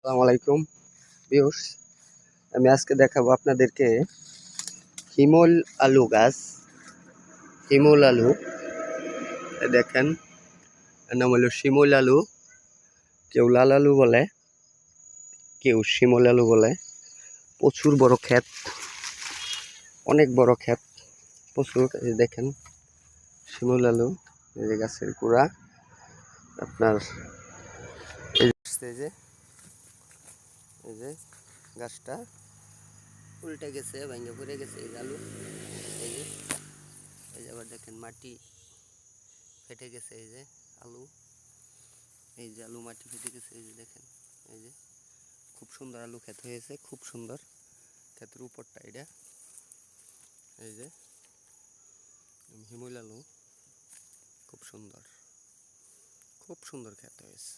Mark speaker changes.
Speaker 1: আসসালামু আলাইকুম ভিউয়ার্স, আমি আজকে দেখাবো আপনাদেরকে হিমল আলু গাছ। হিমল আলু দেখেন, এর নাম হলো শিমল আলু। কেউ লাল আলু বলে, কেউ শিমল আলু বলে। প্রচুর বড় ক্ষেত, অনেক বড় ক্ষেত, প্রচুর। এই দেখেন শিমল আলু, এই যে গাছের গোড়া আপনার, এই যে এই যে গাছটা উল্টে গেছে, ভেঙে পড়ে গেছে। এই যে আলু, এই যে এই যে আবার দেখেন মাটি ফেটে গেছে। এই যে আলু, এই যে আলু মাটি ফেটে গেছে। এই যে দেখেন, এই যে খুব সুন্দর আলু ক্ষেত হয়েছে, খুব সুন্দর ক্ষেতের উপরটা এটা। এই যে হিমল আলু, খুব সুন্দর, খুব সুন্দর ক্ষেত হয়েছে।